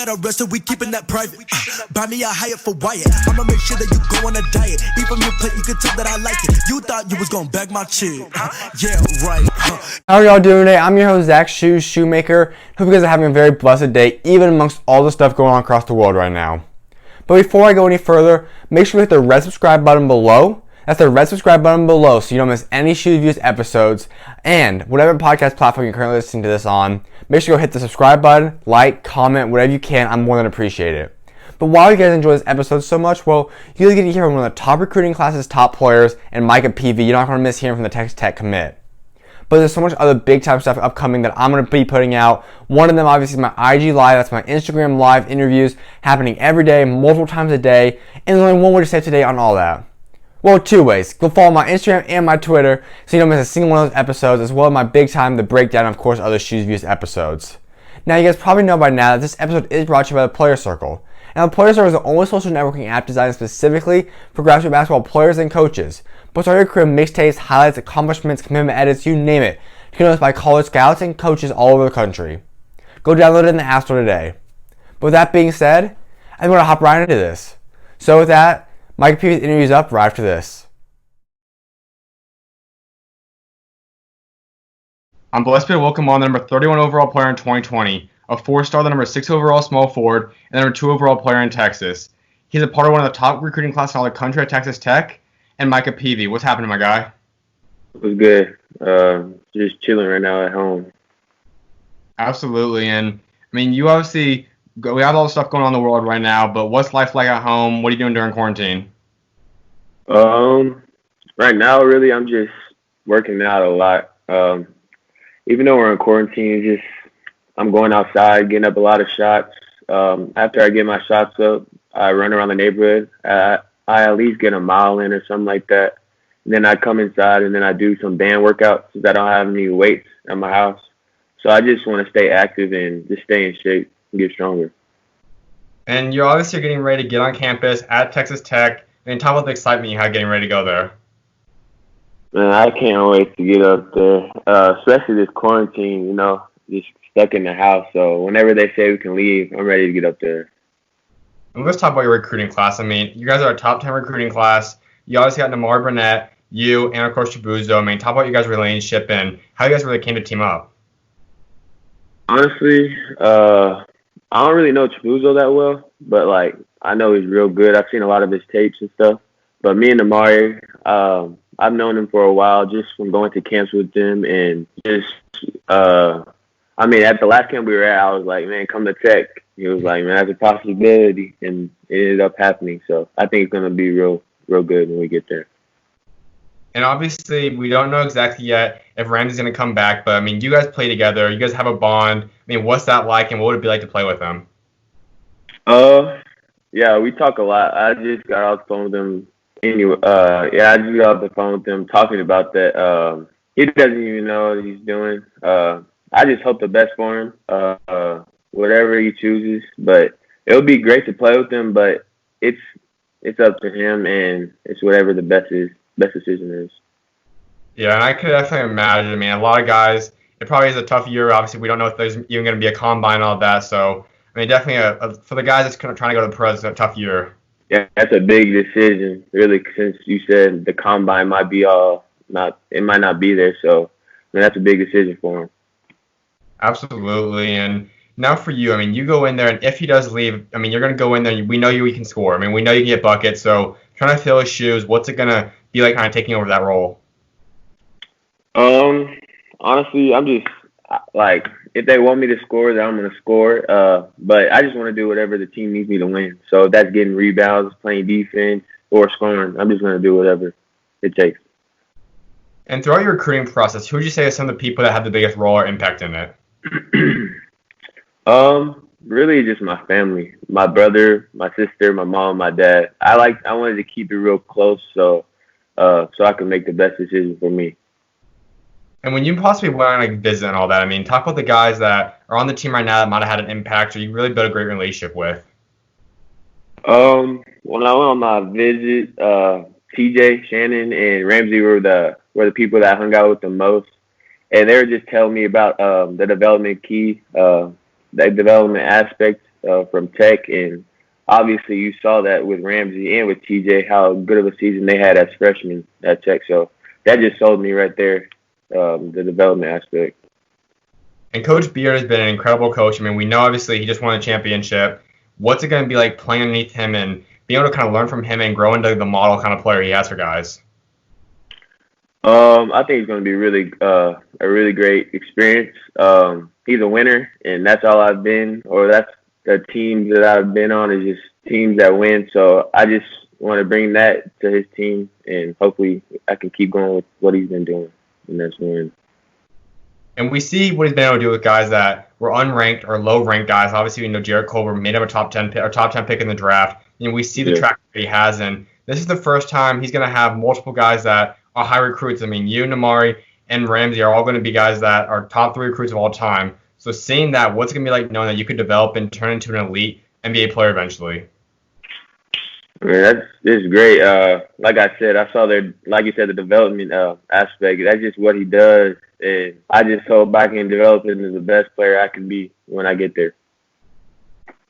got arrested, we keeping that private. Buy me a Hyatt for Wyatt. I'ma make sure that you go on a diet. Eat from your plate, you can tell that I like it. You thought you was gonna bag my chick. Yeah, right. How are y'all doing today? I'm your host, SchuZ, Schumaker. Hope you guys are having a very blessed day, even amongst all the stuff going on across the world right now. But before I go any further, make sure you hit the red subscribe button below. That's the red subscribe button below so you don't miss any SchuZ episodes. And whatever podcast platform you're currently listening to this on, make sure you go hit the subscribe button, like, comment, whatever you can. I'm more than appreciate it. But while you guys enjoy this episode so much, well, you guys get to hear from one of the top recruiting classes' top players, and Micah Peavy. You're not going to miss hearing from the Texas Tech commit. But there's so much other big time stuff upcoming that I'm going to be putting out. One of them obviously is my IG Live. That's my Instagram Live interviews happening every day, multiple times a day. And there's only one way to save today on all that. Well, two ways. Go follow my Instagram and my Twitter so you don't miss a single one of those episodes, as well as my big time, the breakdown, of course, other SchuZ episodes. Now, you guys probably know by now that this episode is brought to you by the Player Circle. Now, the Player Circle is the only social networking app designed specifically for grassroots basketball players and coaches. Plus, all your career mixtapes, highlights, accomplishments, commitment edits, you name it. You can notice by college scouts and coaches all over the country. Go download it in the App Store today. But with that being said, I'm going to hop right into this. So with that, Micah Peavy's interview is up right after this. I'm blessed to welcome on the number 31 overall player in 2020, a 4-star, the number 6 overall small forward, and the number 2 overall player in Texas. He's a part of one of the top recruiting classes in all the country at Texas Tech, and Micah Peavy. What's happening, my guy? It was good. Just chilling right now at home. Absolutely, and I mean, you obviously we have all the stuff going on in the world right now, but what's life like at home? What are you doing during quarantine? Right now, really, I'm just working out a lot. Even though we're in quarantine, I'm going outside, getting up a lot of shots. After I get my shots up, I run around the neighborhood. I at least get a mile in or something like that. And then I come inside and then I do some band workouts since I don't have any weights at my house. So I just want to stay active and just stay in shape and get stronger. And you're obviously getting ready to get on campus at Texas Tech. And talk about the excitement you had getting ready to go there. Man, I can't wait to get up there, especially this quarantine, just stuck in the house. So whenever they say we can leave, I'm ready to get up there. And let's talk about your recruiting class. I mean, you guys are a top 10 recruiting class. You obviously got Namar Burnett, you, and of course SchuZ. I mean, talk about you guys' relationship and how you guys really came to team up. Honestly, I don't really know SchuZ that well, but I know he's real good. I've seen a lot of his tapes and stuff. But me and Namari, I've known him for a while just from going to camps with him and at the last camp we were at, I was like, man, come to Tech. He was like, man, that's a possibility, and it ended up happening. So I think it's going to be real good when we get there. And obviously, we don't know exactly yet if Ramsey's going to come back, but I mean, you guys play together. You guys have a bond. I mean, what's that like, and what would it be like to play with him? Yeah, we talk a lot. I just got off the phone with him. Anyway, I just got off the phone with him talking about that. He doesn't even know what he's doing. I just hope the best for him, whatever he chooses. But it would be great to play with him, but it's up to him, and it's whatever the best decision is. Yeah, and I could definitely imagine. I mean, a lot of guys, it probably is a tough year. Obviously, we don't know if there's even going to be a combine and all that. So, I mean, definitely for the guys that's kind of trying to go to the pros, it's a tough year. Yeah, that's a big decision, really, since you said the combine might be it might not be there. So, I mean, that's a big decision for him. Absolutely. And now for you, I mean, you go in there, and if he does leave, I mean, you're going to go in there. We know you can score. I mean, we know you can get buckets. So, trying to fill his shoes, what's it going to be like kind of taking over that role? Honestly, I'm just if they want me to score, then I'm going to score. But I just want to do whatever the team needs me to win. So if that's getting rebounds, playing defense, or scoring, I'm just going to do whatever it takes. And throughout your recruiting process, who would you say are some of the people that have the biggest role or impact in it? Really just my family, my brother, my sister, my mom, my dad. I wanted to keep it real close so I could make the best decision for me. And when you possibly went on a visit and all that, I mean, talk about the guys that are on the team right now that might have had an impact or you really built a great relationship with. When I went on my visit, TJ, Shannon, and Ramsey were the people that I hung out with the most. And they were just telling me about the development key, the development aspect from Tech, and obviously you saw that with Ramsey and with TJ how good of a season they had as freshmen at Tech. So that just sold me right there, the development aspect. And Coach Beard has been an incredible coach. I mean, we know obviously he just won a championship. What's it going to be like playing underneath him and being able to kind of learn from him and grow into the model kind of player he has for guys? I think it's going to be a really great experience. He's a winner, and that's all I've been, or that's the teams that I've been on is just teams that win. So I just want to bring that to his team, and hopefully I can keep going with what he's been doing, and that's win. And we see what he's been able to do with guys that were unranked or low-ranked guys. Obviously, we know Jarrett Culver made him a top 10 pick in the draft. And we see the track that he has, and this is the first time he's going to have multiple guys that are high recruits. I mean, you, Namari, and Ramsey are all going to be guys that are top 3 recruits of all time. So seeing that, what's it going to be like knowing that you could develop and turn into an elite NBA player eventually? I mean, that's great. Like I said, I saw like you said, the development aspect. That's just what he does. And I just hope I can develop into the best player I can be when I get there.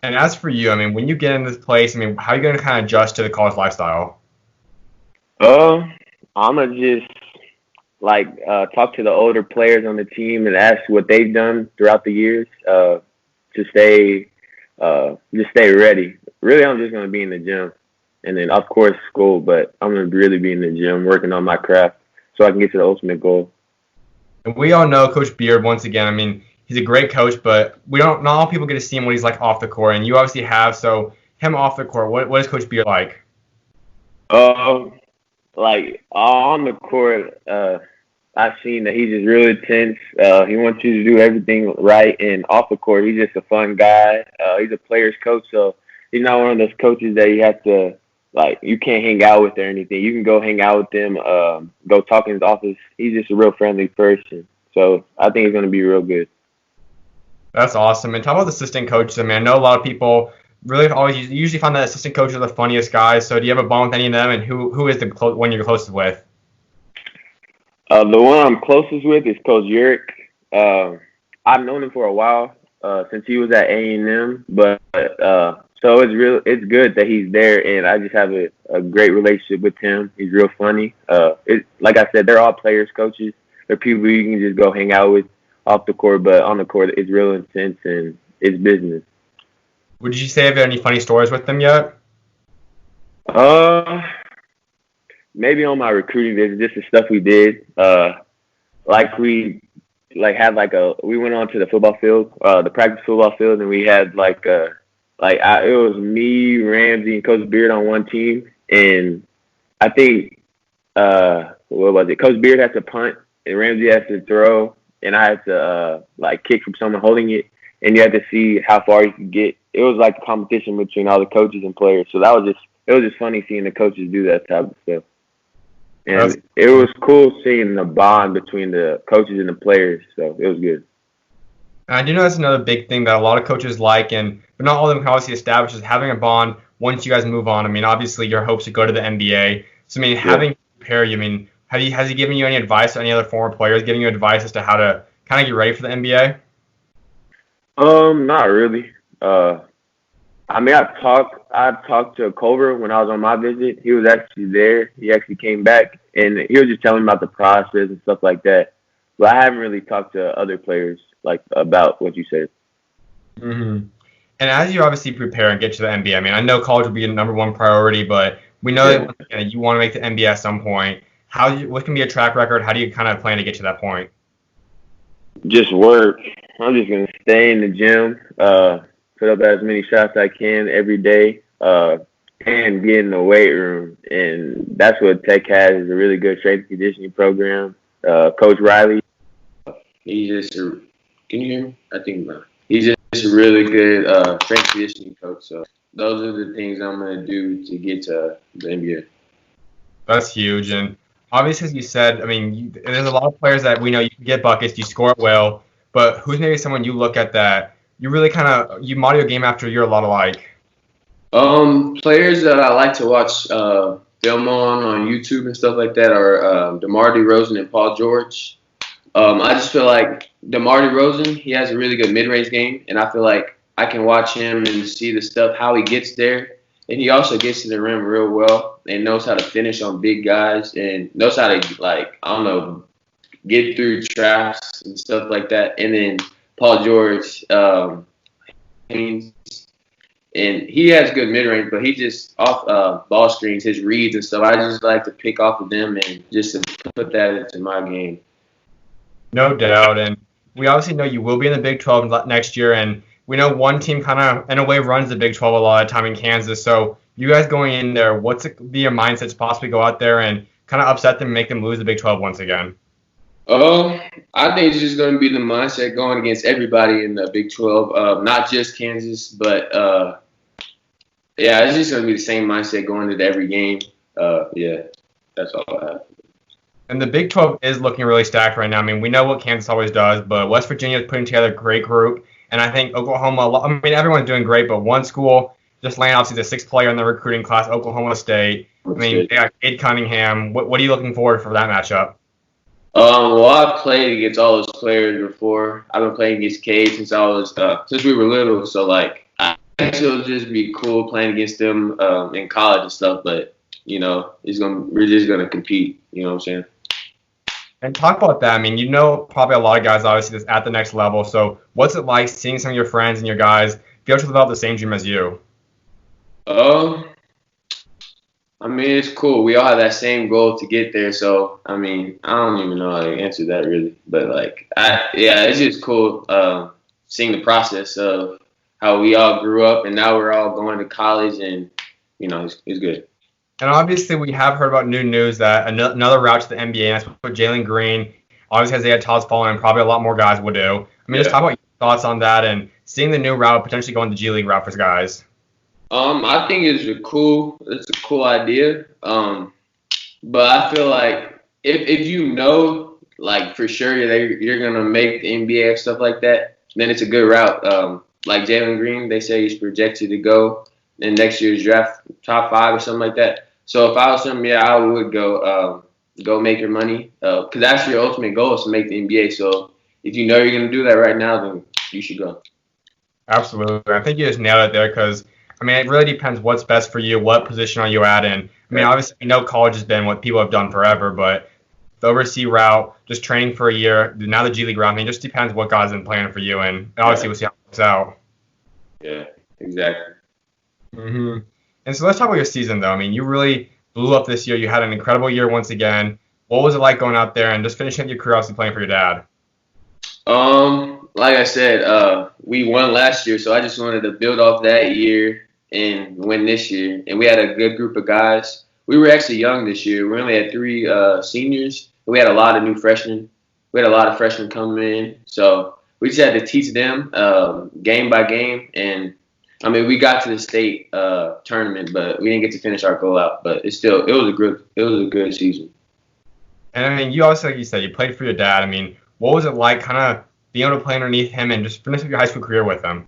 And as for you, I mean, when you get in this place, I mean, how are you going to kind of adjust to the college lifestyle? I'm going to just, talk to the older players on the team and ask what they've done throughout the years to stay ready. Really, I'm just going to be in the gym. And then, of course, school, but I'm going to really be in the gym working on my craft so I can get to the ultimate goal. And we all know Coach Beard, once again, I mean, he's a great coach, but not all people get to see him when he's like off the court, and you obviously have. So him off the court, what is Coach Beard like? On the court, I've seen that he's just really intense. He wants you to do everything right, and off the court, he's just a fun guy. He's a player's coach, so he's not one of those coaches that you have to you can't hang out with or anything. You can go hang out with him, go talk in his office. He's just a real friendly person, so I think he's going to be real good. That's awesome. And talk about the assistant coaches. I mean, I know a lot of people really usually find that assistant coaches are the funniest guys. So do you have a bond with any of them? And who is the one you're closest with? The one I'm closest with is Coach Urick. I've known him for a while since he was at A&M, but so it's good that he's there, and I just have a great relationship with him. He's real funny. Like I said, they're all players, coaches. They're people you can just go hang out with off the court, but on the court, it's real intense and it's business. Would you say have you had any funny stories with them yet? Maybe on my recruiting visit, just the stuff we did. We went on to the football field, the practice football field, and we had it was me, Ramsey, and Coach Beard on one team, and I think Coach Beard had to punt, and Ramsey had to throw, and I had to kick from someone holding it, and you had to see how far you could get. It was like a competition between all the coaches and players, so it was just funny seeing the coaches do that type of stuff. And it was cool seeing the bond between the coaches and the players, so it was good. I do know that's another big thing that a lot of coaches like, but not all of them can obviously establish, is having a bond once you guys move on. I mean, obviously your hopes to go to the NBA. So, I mean, having to prepare you, I mean, has he given you any advice, or any other former players giving you advice as to how to kind of get ready for the NBA? Not really. I mean, I've talked to Culver when I was on my visit. He was actually there. He actually came back, and he was just telling me about the process and stuff like that. But I haven't really talked to other players about what you said. Mm-hmm. And as you obviously prepare and get to the NBA, I mean, I know college will be your number one priority, but we know that you want to make the NBA at some point. What can be a track record? How do you kind of plan to get to that point? Just work. I'm just going to stay in the gym, put up as many shots as I can every day, and get in the weight room. And that's what Tech has, is a really good strength and conditioning program. Coach Riley. He's just can you hear me? I think he's just a really good strength and conditioning coach. So those are the things I'm going to do to get to the NBA. That's huge. And obviously, as you said, I mean, there's a lot of players that we know you can get buckets, you score it well, but who's maybe someone you look at that you really you model your game after you're a lot alike? Players that I like to watch film on YouTube and stuff like that are DeMar DeRozan and Paul George. I just feel like DeMar DeRozan, he has a really good mid-range game, and I feel like I can watch him and see the stuff, how he gets there. And he also gets to the rim real well and knows how to finish on big guys and knows how to, like, I don't know, get through traps and stuff like that. And then Paul George, and he has good mid-range, but he just off ball screens, his reads and stuff. I just like to pick off of them and just to put that into my game. No doubt, and we obviously know you will be in the Big 12 next year, and we know one team kind of, in a way, runs the Big 12 a lot of time in Kansas. So you guys going in there, what's it be your mindset to possibly go out there and kind of upset them and make them lose the Big 12 once again? I think it's just going to be the mindset going against everybody in the Big 12, not just Kansas, but yeah, it's just going to be the same mindset going into every game. Yeah, that's all I have. And the Big 12 is looking really stacked right now. I mean, we know what Kansas always does, but West Virginia is putting together a great group. And I think Oklahoma, I mean, everyone's doing great, but one school just landed obviously the sixth player in the recruiting class, Oklahoma State. I mean, they got Cade Cunningham. What are you looking forward for that matchup? Well, I've played against all those players before. I've been playing against Cade since we were little. So, like, I think it'll just be cool playing against them in college and stuff. But, you know, we're just going to compete. You know what I'm saying? And talk about that. I mean, you know probably a lot of guys obviously that's at the next level. So what's it like seeing some of your friends and your guys be able to develop the same dream as you? I mean, it's cool. We all have that same goal to get there. So, I mean, I don't even know how to answer that really. But, like, yeah, it's just cool seeing the process of how we all grew up and now we're all going to college and, you know, it's good. And obviously, we have heard about new news that another route to the NBA, and that's what Jalen Green, obviously, Isaiah Todd's following, and probably a lot more guys will do. I mean, just talk about your thoughts on that and seeing the new route potentially going the G League route for guys. I think it's a cool idea. But I feel like if you know, like, for sure you're gonna make the NBA and stuff like that, then it's a good route. Like Jalen Green, they say he's projected to go in next year's draft top 5 or something like that. So if I was him, yeah, I would go make your money because that's your ultimate goal is to make the NBA. So if you know you're gonna do that right now, then you should go. Absolutely, I think you just nailed it there because I mean it really depends what's best for you, what position are you at, and I mean obviously I know college has been what people have done forever, but the overseas route, just training for a year, now the G League route, I mean it just depends what God's been planning for you, and obviously we'll see how it works out. Yeah, exactly. Mm-hmm. And so let's talk about your season, though. I mean, you really blew up this year. You had an incredible year once again. What was it like going out there and just finishing up your career, obviously playing for your dad? Like I said, we won last year, so I just wanted to build off that year and win this year. And we had a good group of guys. We were actually young this year. We only had 3 seniors. We had a lot of new freshmen. We had a lot of freshmen coming in. So we just had to teach them game by game. And I mean, we got to the state tournament, but we didn't get to finish our goal out. But it was a good season. And I mean, you also, like you said, you played for your dad. I mean, what was it like, kind of being able to play underneath him and just finish up your high school career with him?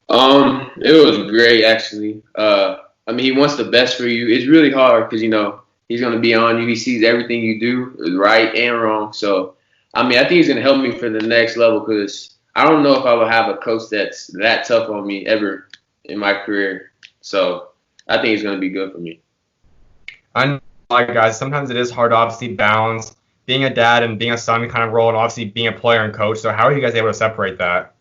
It was great actually. I mean, he wants the best for you. It's really hard because you know he's gonna be on you. He sees everything you do, right and wrong. So, I mean, I think he's gonna help me for the next level because I don't know if I will have a coach that's that tough on me ever in my career. So I think it's going to be good for me. I know, guys, sometimes it is hard to obviously balance being a dad and being a son kind of role and obviously being a player and coach. So how are you guys able to separate that?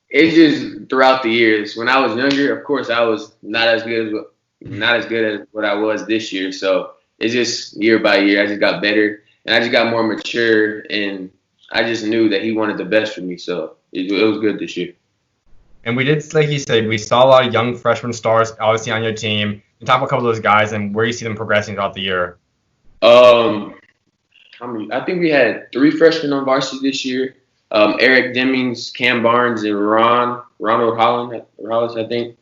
It's just throughout the years. When I was younger, of course, I was not as good as what I was this year. So it's just year by year. I just got better and I just got more mature and I just knew that he wanted the best for me, so it was good this year. And we did, like you said, we saw a lot of young freshman stars obviously on your team. You talk about a couple of those guys and where you see them progressing throughout the year. I think we had 3 freshmen on varsity this year. Eric Demings, Cam Barnes, and Ronald Hollis, I think.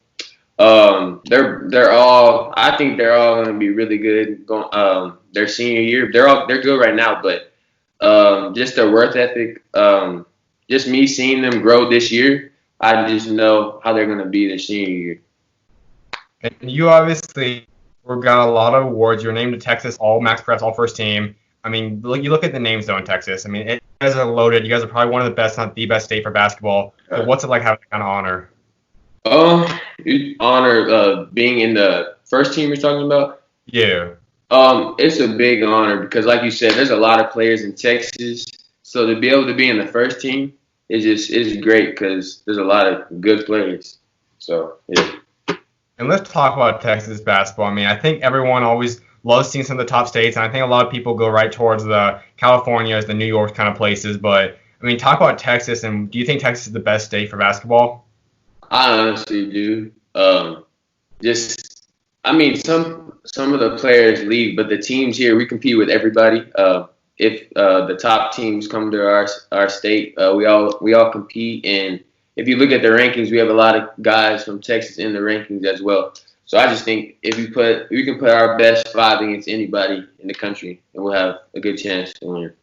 They're all. I think they're all going to be really good. Their senior year, they're good right now, but. Just their work ethic, just me seeing them grow this year, I just know how they're going to be their senior year. And you obviously got a lot of awards. You were named to Texas All Max Press All First Team. I mean, you look at the names though in Texas. I mean, guys are loaded. You guys are probably one of the best, not the best state for basketball. But what's it like having that kind of honor? You honor being in the first team you're talking about? Yeah. It's a big honor because, like you said, there's a lot of players in Texas. So to be able to be in the first team is great because there's a lot of good players. So yeah. And let's talk about Texas basketball. I mean, I think everyone always loves seeing some of the top states, and I think a lot of people go right towards the Californias, the New York kind of places. But I mean, talk about Texas, and do you think Texas is the best state for basketball? I honestly do. I mean, some of the players leave, but the teams here, we compete with everybody. If the top teams come to our state, we all compete. And if you look at the rankings, we have a lot of guys from Texas in the rankings as well. So I just think if we can put our best 5 against anybody in the country, and we'll have a good chance to win.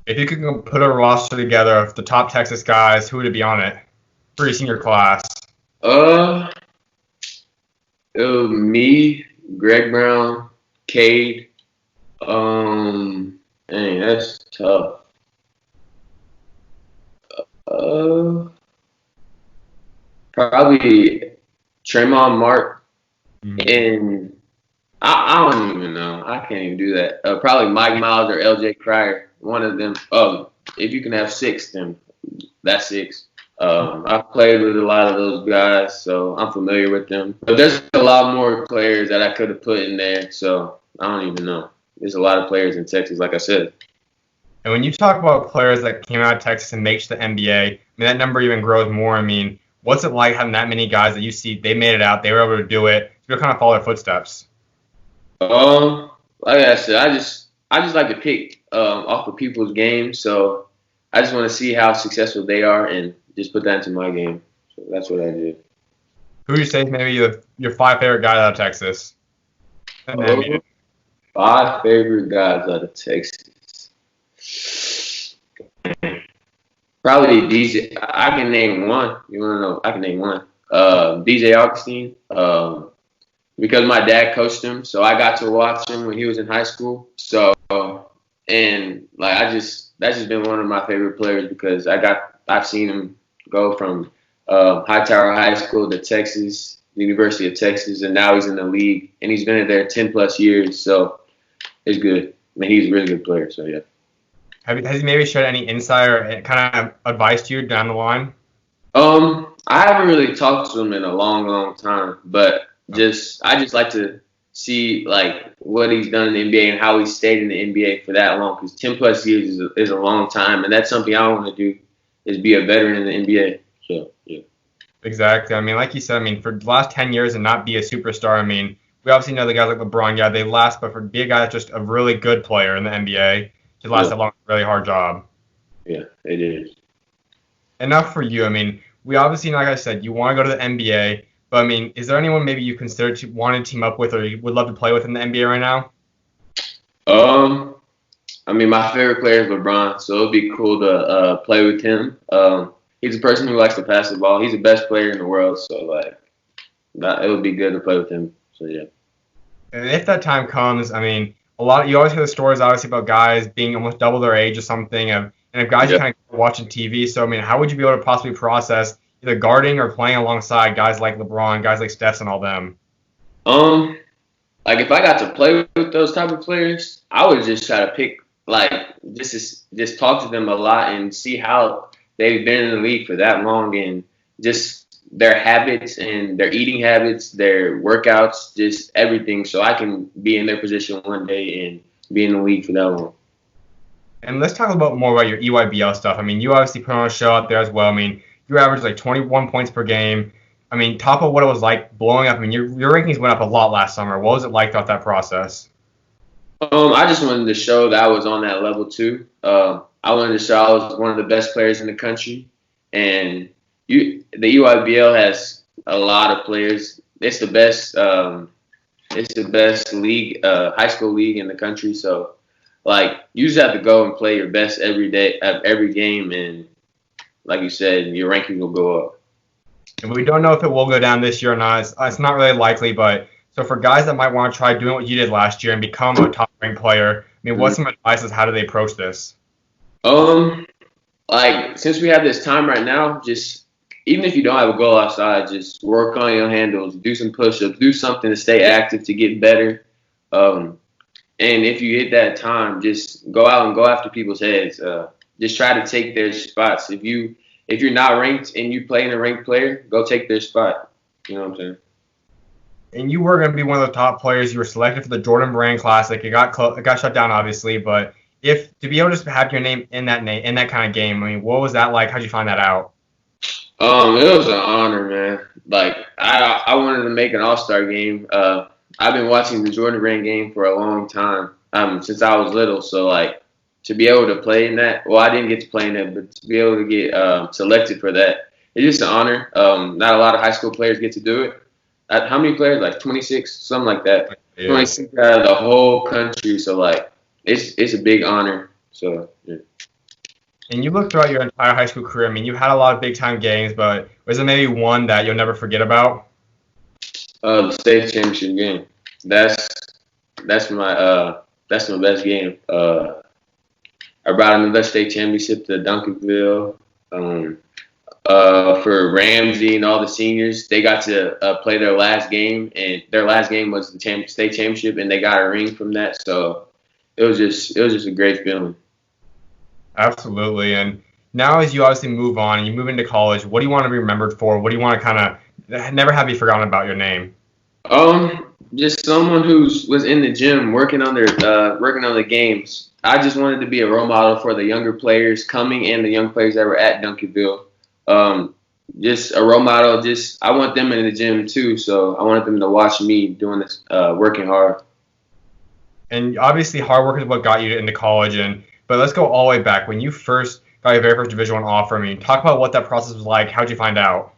If you could put a roster together of the top Texas guys, who would it be on it for your senior class? It was me, Greg Brown, Cade. Dang, that's tough. Probably Tremont Mark, and I don't even know. I can't even do that. Probably Mike Miles or LJ Cryer. One of them. If you can have 6, then that's 6. I've played with a lot of those guys, so I'm familiar with them. But there's a lot more players that I could have put in there, so I don't even know. There's a lot of players in Texas, like I said. And when you talk about players that came out of Texas and made it to the NBA, I mean, that number even grows more. I mean, what's it like having that many guys that you see, they made it out, they were able to do it, to kind of follow their footsteps? Like I said, I just like to pick off of people's games, so I just want to see how successful they are and just put that into my game. So that's what I did. Who would you say is maybe your 5 favorite guys out of Texas? 5 favorite guys out of Texas. Probably DJ. I can name one. You want to know? I can name one. DJ Augustin. Because my dad coached him, so I got to watch him when he was in high school. So, and like that's just been one of my favorite players because I've seen him go from Hightower High School to Texas, the University of Texas, and now he's in the league, and he's been in there 10 plus years. So it's good. I mean, he's a really good player. So yeah. Has he maybe shared any insight or kind of advice to you down the line? I haven't really talked to him in a long, long time, but I just like to see like what he's done in the NBA and how he stayed in the NBA for that long. Because 10 plus years is a long time, and that's something I want to do is be a veteran in the NBA. So yeah. Exactly. I mean, like you said, I mean, for the last 10 years and not be a superstar, I mean, we obviously know the guys like LeBron, yeah, they last, but for be a guy that's just a really good player in the NBA, to last that long, really hard job. Yeah, it is. Enough for you. I mean, we obviously, like I said, you want to go to the NBA, but I mean, is there anyone maybe you consider want to team up with or you would love to play with in the NBA right now? I mean, my favorite player is LeBron, so it'd be cool to play with him. He's a person who likes to pass the ball. He's the best player in the world, so like, it would be good to play with him. So yeah. And if that time comes, I mean, you always hear the stories obviously about guys being almost double their age or something, and if guys are kind of watching TV. So I mean, how would you be able to possibly process either guarding or playing alongside guys like LeBron, guys like Steph, and all them? Like if I got to play with those type of players, I would just try to pick just talk to them a lot and see how they've been in the league for that long and just their habits and their eating habits, their workouts, just everything, so I can be in their position one day and be in the league for that long. And let's talk more about your EYBL stuff. I mean, you obviously put on a show out there as well. I mean, you averaged like 21 points per game. I mean, top of what it was like blowing up. I mean, your rankings went up a lot last summer. What was it like throughout that process? I just wanted to show that I was on that level too. I wanted to show I was one of the best players in the country, and the UIBL has a lot of players. It's the best. It's the best league, high school league in the country. So, like, you just have to go and play your best every day, at every game, and like you said, your ranking will go up. And we don't know if it will go down this year or not. It's not really likely, but so for guys that might want to try doing what you did last year and become a top-ranked player, I mean, what's some advice as how do they approach this? Like since we have this time right now, just even if you don't have a goal outside, just work on your handles, do some push-ups, do something to stay active to get better. And if you hit that time, just go out and go after people's heads. Just try to take their spots. If you're not ranked and you play in a ranked player, go take their spot. You know what I'm saying? And you were going to be one of the top players. You were selected for the Jordan Brand Classic. It got shut down, obviously, but if to be able to just have your name in that kind of game, I mean, what was that like? How'd you find that out? It was an honor, man. Like I wanted to make an All-Star game. I've been watching the Jordan Brand game for a long time, since I was little. So like to be able to play in that, well, I didn't get to play in it, but to be able to get selected for that, it's just an honor. Not a lot of high school players get to do it. How many players? Like 26, something like that. Yeah. 26 out of the whole country. So like it's a big honor. So yeah. And you look throughout your entire high school career. I mean, you had a lot of big time games, but was there maybe one that you'll never forget about? The state championship game. That's my best game. I brought in the state championship to Duncanville. For Ramsey and all the seniors, they got to play their last game, and their last game was the state championship, and they got a ring from that. So it was just a great feeling. Absolutely. And now as you obviously move on and you move into college, what do you want to be remembered for? What do you want to kind of never have you forgotten about your name? Just someone who was in the gym working on the games. I just wanted to be a role model for the younger players coming and the young players that were at Duncanville. Just a role model. I want them in the gym too, so I wanted them to watch me doing this, working hard. And obviously, hard work is what got you into college. But let's go all the way back when you first got your very first Division I offer. I mean, talk about what that process was like. How'd you find out?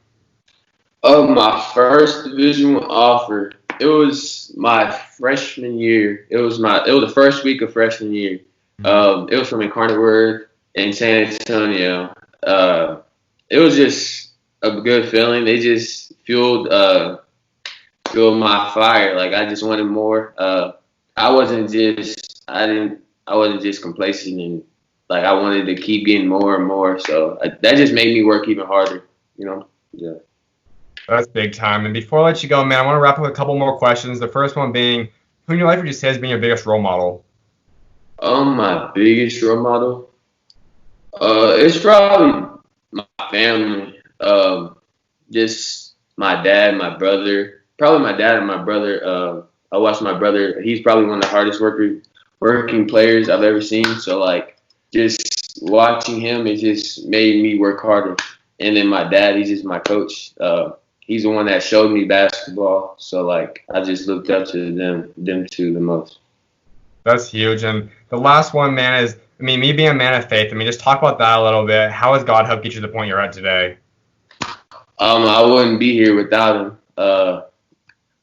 My first Division I offer. It was my freshman year. It was the first week of freshman year. It was from Incarnate Word in San Antonio. It was just a good feeling. They just fueled my fire. Like I just wanted more. I wasn't just complacent, and like I wanted to keep getting more and more. So that just made me work even harder. You know. Yeah. That's big time. And before I let you go, man, I want to wrap up with a couple more questions. The first one being, who in your life would you say has been your biggest role model? My biggest role model? It's probably my family. Just my dad, my brother. Probably my dad and my brother. I watched my brother. He's probably one of the hardest working players I've ever seen. So, like, just watching him, it just made me work harder. And then my dad, he's just my coach. He's the one that showed me basketball. So, like, I just looked up to them two the most. That's huge. And the last one, man, is, I mean, me being a man of faith, I mean, just talk about that a little bit. How has God helped get you to the point you're at today? I wouldn't be here without him.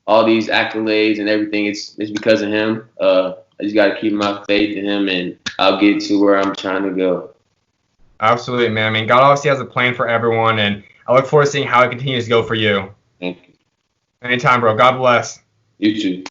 All these accolades and everything, it's because of him. I just got to keep my faith in him, and I'll get to where I'm trying to go. Absolutely, man. I mean, God obviously has a plan for everyone, and I look forward to seeing how it continues to go for you. Thank you. Anytime, bro. God bless. You too.